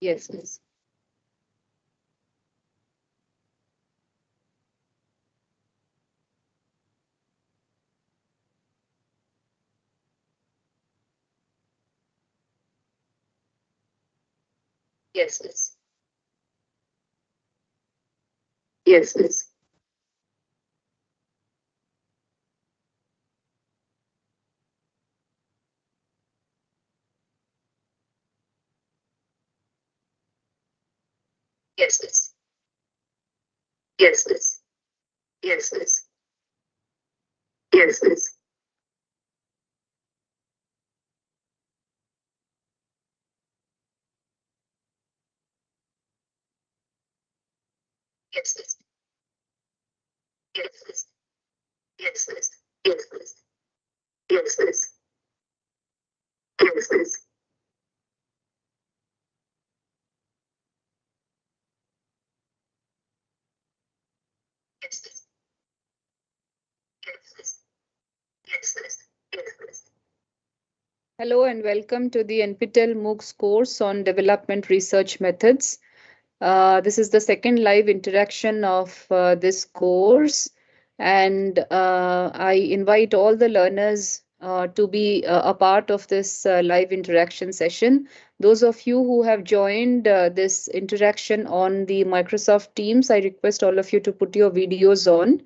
Yes, yes. Yes, yes. Yes, yes. Yes, yes. Yes, yes. Yes, yes. Yes, yes. Yes, yes. Yes, yes. Yes, yes. Yes, yes. Yes, yes. Yes, yes. Yes, yes. Yes, yes. Yes, yes. Yes, yes. Hello and welcome to the NPTEL MOOCs course on development research methods. This is the second live interaction of this course, and I invite all the learners to be a part of this live interaction session. Those of you who have joined this interaction on the Microsoft Teams, I request all of you to put your videos on.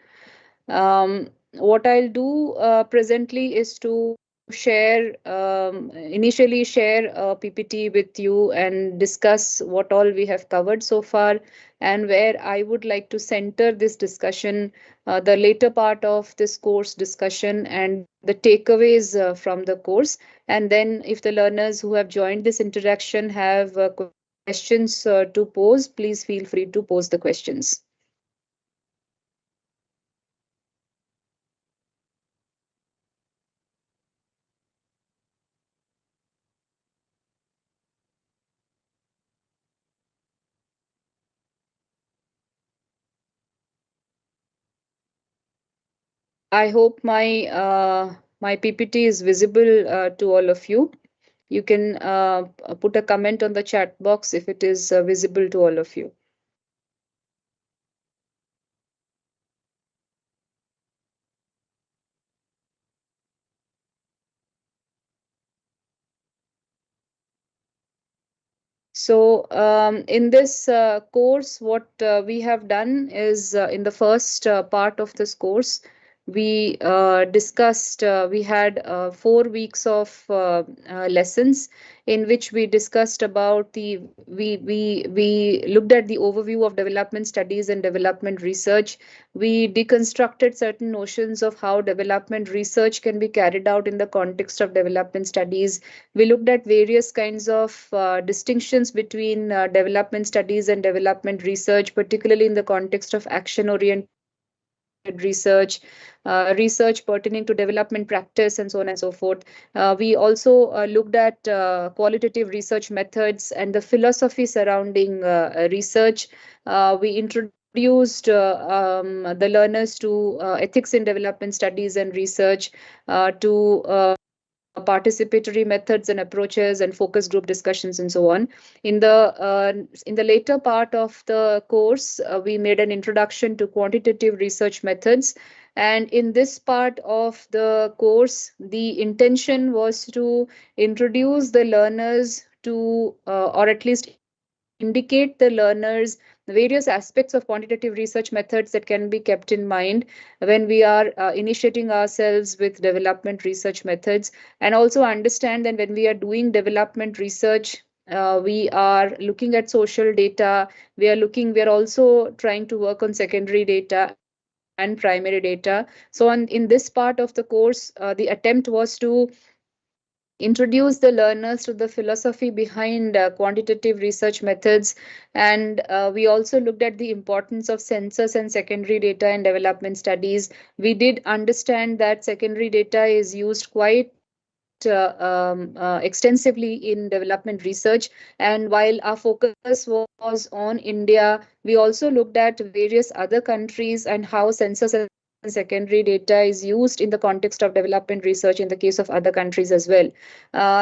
What I'll do presently is to initially share a PPT with you and discuss what all we have covered so far, and where I would like to center this discussion, the later part of this course discussion and the takeaways from the course. And then if the learners who have joined this interaction have questions to pose, please feel free to pose the questions. I hope my PPT is visible to all of you. You can put a comment on the chat box if it is visible to all of you. So, in this course, what we have done is in the first part of this course, we discussed, we had 4 weeks of lessons in which we discussed about we looked at the overview of development studies and development research. We deconstructed certain notions of how development research can be carried out in the context of development studies. We looked at various kinds of distinctions between development studies and development research, particularly in the context of action oriented research, research pertaining to development practice, and so on and so forth. We also looked at qualitative research methods and the philosophy surrounding research. We introduced the learners to ethics in development studies and research, to participatory methods and approaches and focus group discussions and so on. In the later part of the course, we made an introduction to quantitative research methods. And in this part of the course, the intention was to introduce the learners to, or at least indicate the learners various aspects of quantitative research methods that can be kept in mind when we are initiating ourselves with development research methods, and also understand that when we are doing development research, we are looking at social data. We are also trying to work on secondary data and primary data. So in this part of the course, the attempt was to introduce the learners to the philosophy behind quantitative research methods. And we also looked at the importance of census and secondary data in development studies. We did understand that secondary data is used quite extensively in development research. And while our focus was on India, we also looked at various other countries and how census and and secondary data is used in the context of development research in the case of other countries as well.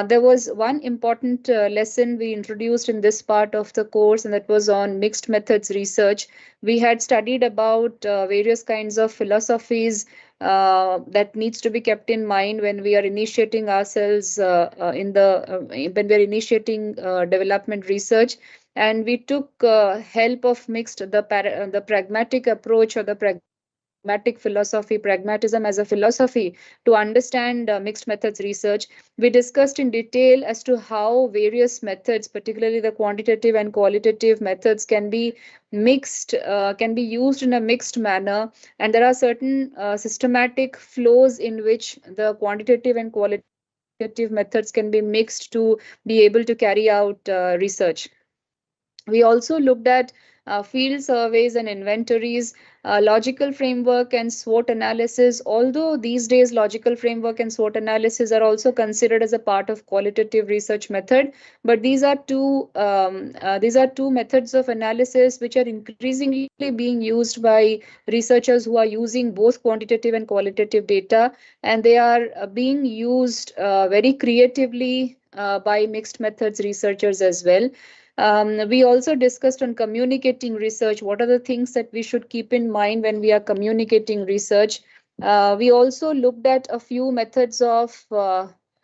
There was one important lesson we introduced in this part of the course, and that was on mixed methods research. We had studied about various kinds of philosophies that needs to be kept in mind when we are initiating ourselves in the when we are initiating development research. And we took help of mixed the pragmatic approach, or the pragmatic philosophy, pragmatism as a philosophy, to understand mixed methods research. We discussed in detail as to how various methods, particularly the quantitative and qualitative methods, can be used in a mixed manner. And there are certain systematic flows in which the quantitative and qualitative methods can be mixed to be able to carry out research. We also looked at field surveys and inventories, logical framework and SWOT analysis. Although these days logical framework and SWOT analysis are also considered as a part of qualitative research method, but these are two methods of analysis which are increasingly being used by researchers who are using both quantitative and qualitative data, and they are being used very creatively by mixed methods researchers as well. We also discussed on communicating research. What are the things that we should keep in mind when we are communicating research? We also looked at a few methods of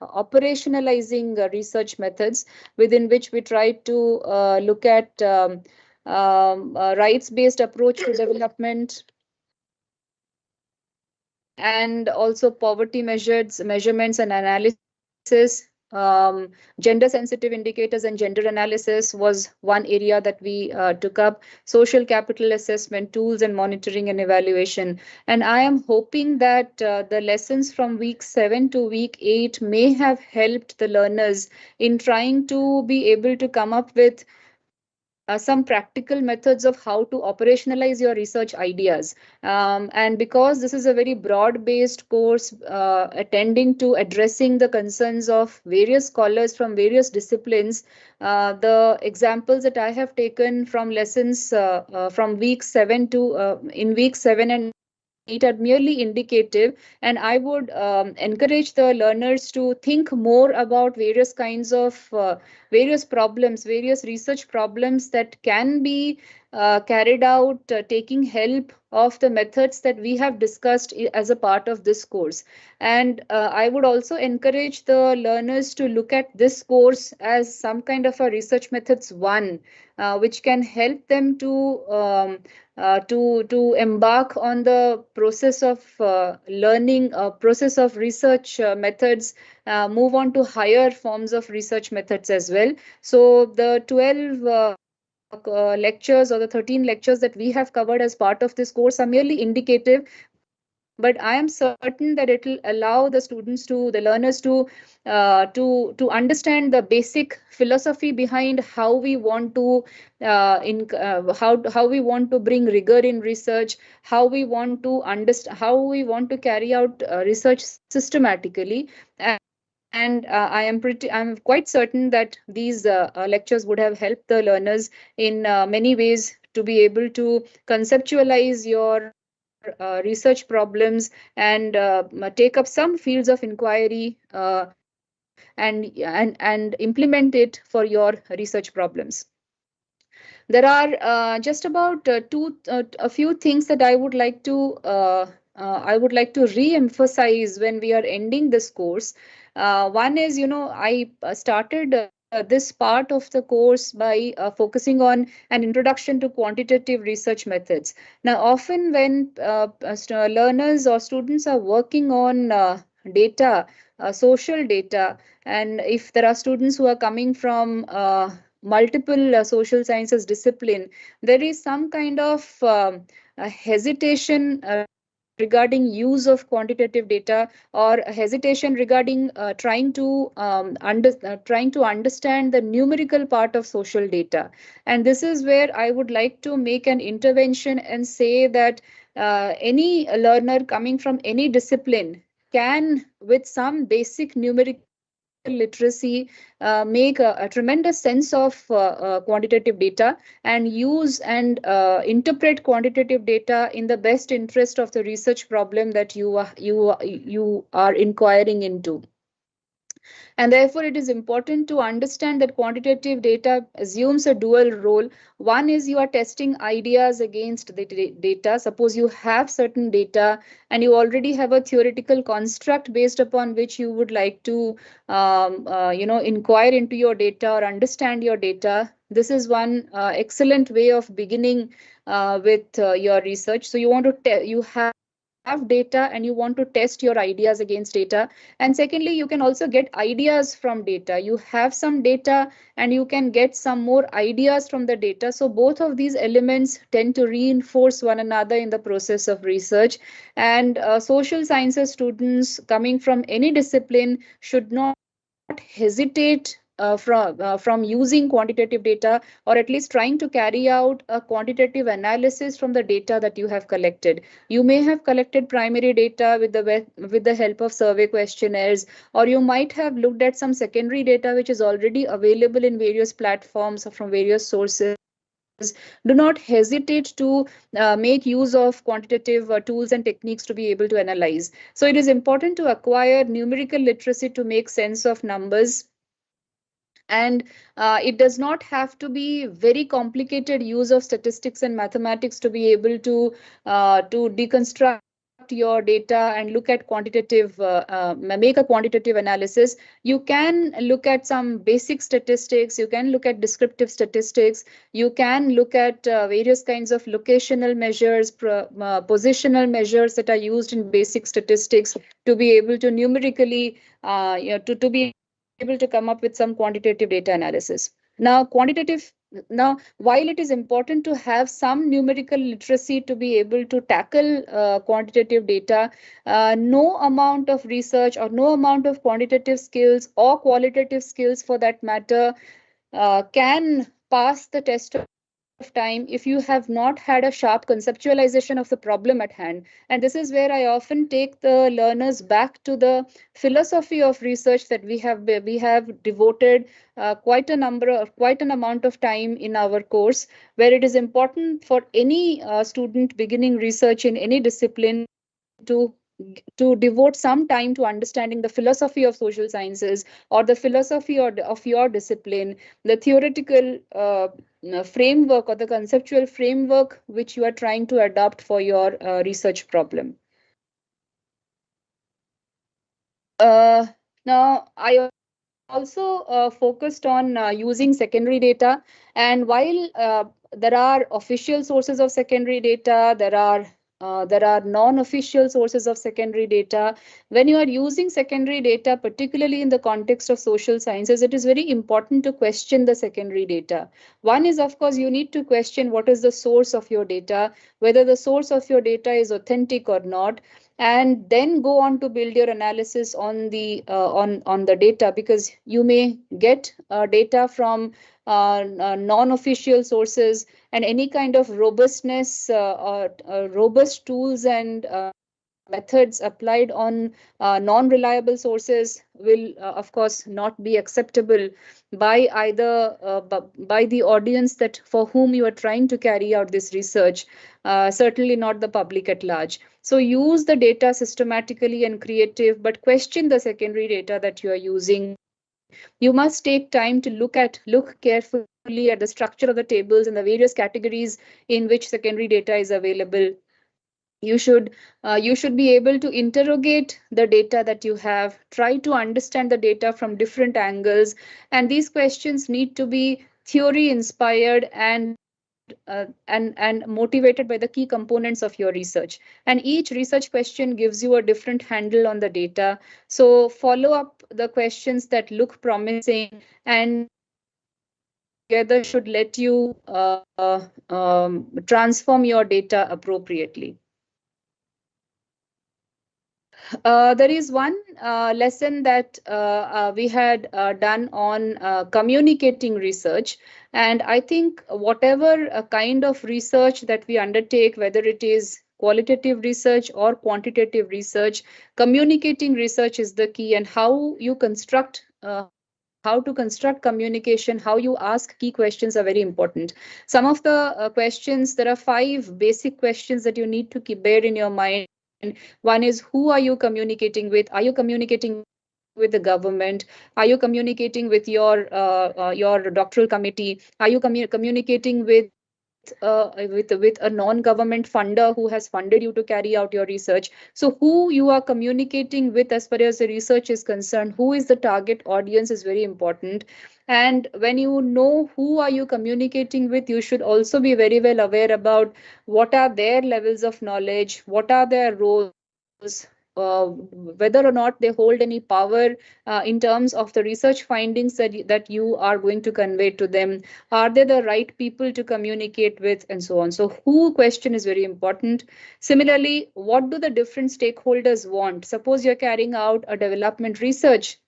operationalizing research methods, within which we tried to look at rights-based approach to development, and also poverty measurements and analysis. Gender sensitive indicators and gender analysis was one area that we took up. Social capital assessment tools and monitoring and evaluation. And I am hoping that the lessons from week 7 to week 8 may have helped the learners in trying to be able to come up with some practical methods of how to operationalize your research ideas. And because this is a very broad based course attending to addressing the concerns of various scholars from various disciplines, the examples that I have taken from lessons from week 7 to in week 7 and 8 are merely indicative, and I would encourage the learners to think more about various kinds of various problems, various research problems that can be carried out taking help of the methods that we have discussed as a part of this course. And I would also encourage the learners to look at this course as some kind of a research methods one, which can help them to embark on the process of learning, process of research methods, move on to higher forms of research methods as well. So the 12 lectures, or the 13 lectures that we have covered as part of this course, are merely indicative, but I am certain that it will allow the students to, the learners to understand the basic philosophy behind how we want to how we want to bring rigor in research, how we want to understand, how we want to carry out research systematically. And I'm quite certain that these lectures would have helped the learners in many ways to be able to conceptualize your research problems, and take up some fields of inquiry and implement it for your research problems. There are just about a few things that I would like to re-emphasize when we are ending this course. One is, I started this part of the course by focusing on an introduction to quantitative research methods. Now, often when learners or students are working on data, social data, and if there are students who are coming from multiple social sciences discipline, there is some kind of hesitation regarding use of quantitative data, or hesitation regarding trying to understand the numerical part of social data. And this is where I would like to make an intervention and say that any learner coming from any discipline can, with some basic numerical literacy, make a tremendous sense of quantitative data, and use and interpret quantitative data in the best interest of the research problem that you are inquiring into. And therefore, it is important to understand that quantitative data assumes a dual role. One is you are testing ideas against the data. Suppose you have certain data and you already have a theoretical construct based upon which you would like to, inquire into your data or understand your data. This is one excellent way of beginning with your research. So you want to you have data and you want to test your ideas against data. And secondly, you can also get ideas from data. You have some data and you can get some more ideas from the data. So both of these elements tend to reinforce one another in the process of research. And social sciences students coming from any discipline should not hesitate from using quantitative data, or at least trying to carry out a quantitative analysis from the data that you have collected. You may have collected primary data with the help of survey questionnaires, or you might have looked at some secondary data which is already available in various platforms or from various sources. Do not hesitate to make use of quantitative tools and techniques to be able to analyze. So it is important to acquire numerical literacy to make sense of numbers. And it does not have to be very complicated use of statistics and mathematics to be able to deconstruct your data and look at make a quantitative analysis. You can look at some basic statistics, you can look at descriptive statistics, you can look at various kinds of locational measures, positional measures that are used in basic statistics to be able to numerically to be able to come up with some quantitative data analysis. Now, while it is important to have some numerical literacy to be able to tackle quantitative data, no amount of research or no amount of quantitative skills or qualitative skills for that matter can pass the test of time if you have not had a sharp conceptualization of the problem at hand. And this is where I often take the learners back to the philosophy of research that we have devoted quite an amount of time in our course, where it is important for any student beginning research in any discipline to devote some time to understanding the philosophy of social sciences, or the philosophy of your discipline, the theoretical framework or the conceptual framework which you are trying to adopt for your research problem. Now, I also focused on using secondary data. And while there are official sources of secondary data, there are non-official sources of secondary data. When you are using secondary data, particularly in the context of social sciences, it is very important to question the secondary data. One is, of course, you need to question what is the source of your data, whether the source of your data is authentic or not, and then go on to build your analysis on the data, because you may get data from non-official sources, and any kind of robustness or robust tools and methods applied on non-reliable sources will of course not be acceptable by either by the audience that for whom you are trying to carry out this research, certainly not the public at large. So use the data systematically and creative, but question the secondary data that you are using. You must take time to look carefully at the structure of the tables and the various categories in which secondary data is available. You should be able to interrogate the data that you have, try to understand the data from different angles, and these questions need to be theory inspired and motivated by the key components of your research. And each research question gives you a different handle on the data. So follow up the questions that look promising, and these together should let you transform your data appropriately. There is one lesson that we had done on communicating research. And I think whatever kind of research that we undertake, whether it is qualitative research or quantitative research, communicating research is the key, and how you construct how to construct communication, how you ask key questions are very important. Some of the questions, there are five basic questions that you need to keep bear in your mind. One is, who are you communicating with? Are you communicating with the government? Are you communicating with your doctoral committee? Are you communicating with a non-government funder who has funded you to carry out your research? So who you are communicating with as far as the research is concerned, who is the target audience is very important. And when you know who are you communicating with, you should also be very well aware about what are their levels of knowledge, what are their roles, whether or not they hold any power in terms of the research findings that you are going to convey to them. Are they the right people to communicate with, and so on. So who question is very important. Similarly, what do the different stakeholders want? Suppose you're carrying out a development research.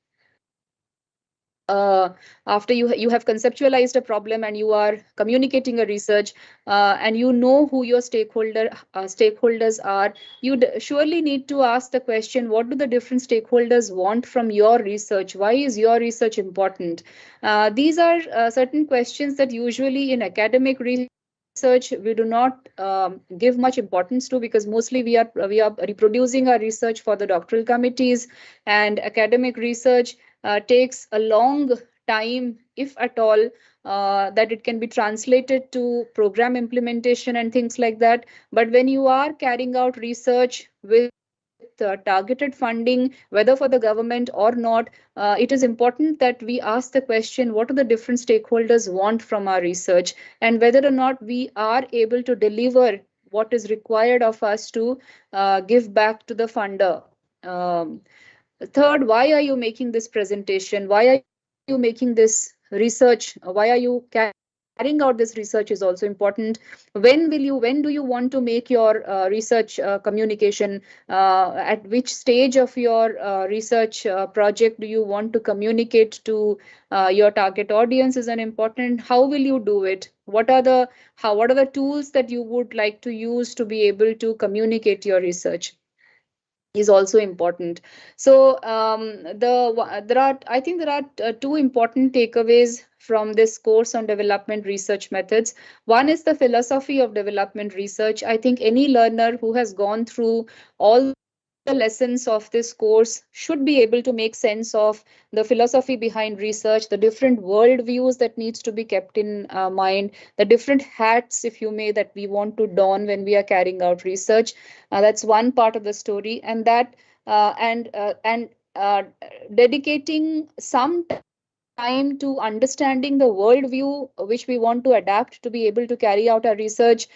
After you have conceptualized a problem and you are communicating a research, and you know who your stakeholders are, you surely need to ask the question, what do the different stakeholders want from your research? Why is your research important? These are certain questions that usually in academic research we do not give much importance to, because mostly we are reproducing our research for the doctoral committees. And academic research takes a long time, if at all, that it can be translated to program implementation and things like that. But when you are carrying out research with targeted funding, whether for the government or not, it is important that we ask the question, what do the different stakeholders want from our research, and whether or not we are able to deliver what is required of us to give back to the funder. Um, Third, why are you making this presentation? Why are you making this research? Why are you carrying out this research is also important. When do you want to make your research communication? At which stage of your research project do you want to communicate to your target audience is an important. How will you do it? What are the tools that you would like to use to be able to communicate your research is also important. So there are, I think there are two important takeaways from this course on development research methods. One is the philosophy of development research. I think any learner who has gone through all the lessons of this course should be able to make sense of the philosophy behind research, the different world views that needs to be kept in mind, the different hats, if you may, that we want to don when we are carrying out research. That's one part of the story. And that and dedicating some time to understanding the worldview which we want to adapt to be able to carry out our research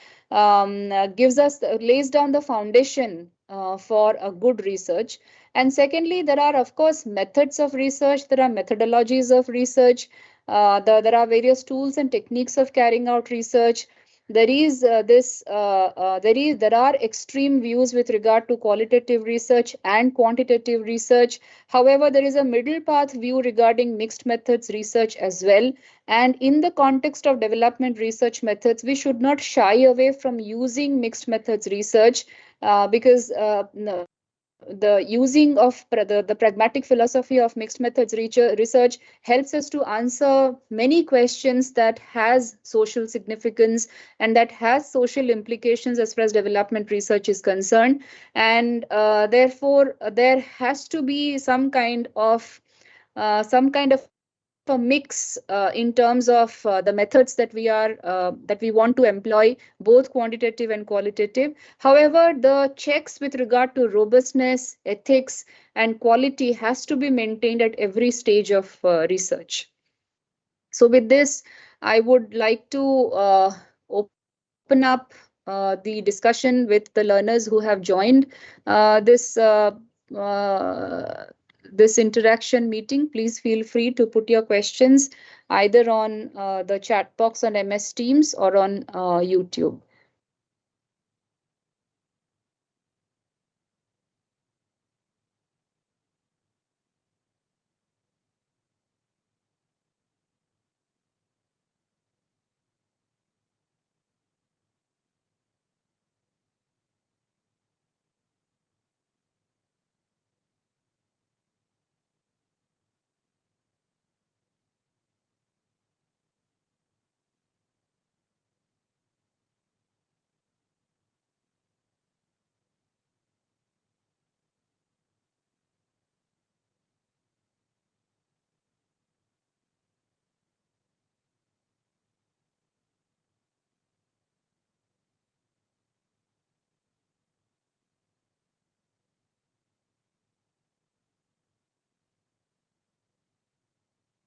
gives us lays down the foundation for a good research. And secondly, there are of course methods of research, there are methodologies of research, there are various tools and techniques of carrying out research. There are extreme views with regard to qualitative research and quantitative research. However, there is a middle path view regarding mixed methods research as well. And in the context of development research methods, we should not shy away from using mixed methods research, because the using of the pragmatic philosophy of mixed methods research helps us to answer many questions that has social significance and that has social implications as far as development research is concerned. And therefore there has to be some kind of a mix in terms of the methods that we want to employ, both quantitative and qualitative. However, the checks with regard to robustness, ethics, and quality has to be maintained at every stage of research. So with this, I would like to open up the discussion with the learners who have joined this this interaction meeting. Please feel free to put your questions either on the chat box on MS Teams or on YouTube.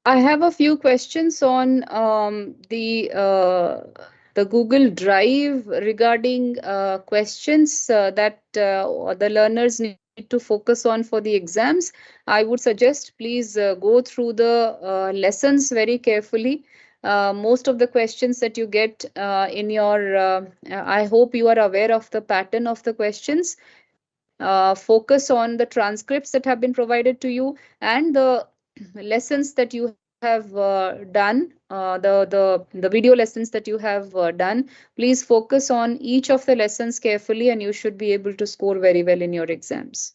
I have a few questions on the Google Drive regarding questions that the learners need to focus on for the exams. I would suggest please go through the lessons very carefully. Most of the questions that you get in your, I hope you are aware of the pattern of the questions. Focus on the transcripts that have been provided to you and the lessons that you have done, the video lessons that you have done. Please focus on each of the lessons carefully, and you should be able to score very well in your exams.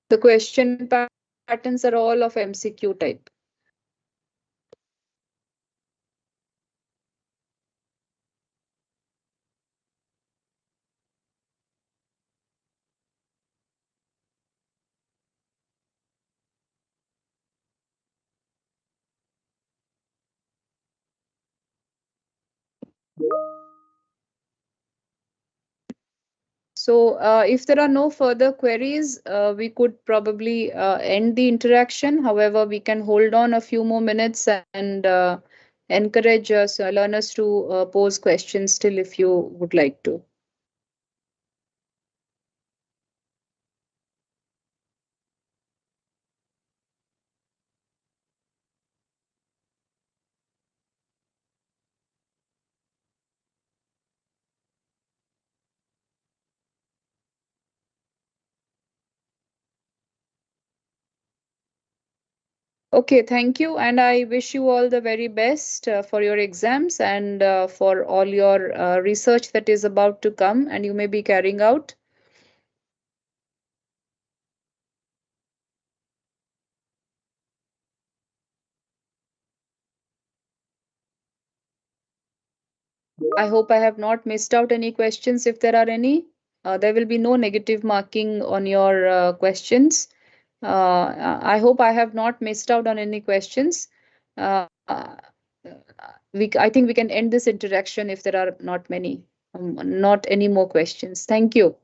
The question patterns are all of MCQ type. So, if there are no further queries, we could probably end the interaction. However, we can hold on a few more minutes and encourage learners to pose questions still if you would like to. Okay, thank you. And I wish you all the very best for your exams and for all your research that is about to come and you may be carrying out. I hope I have not missed out any questions if there are any. There will be no negative marking on your questions. I hope I have not missed out on any questions. Uh, I think we can end this interaction if there are not many, not any more questions. Thank you.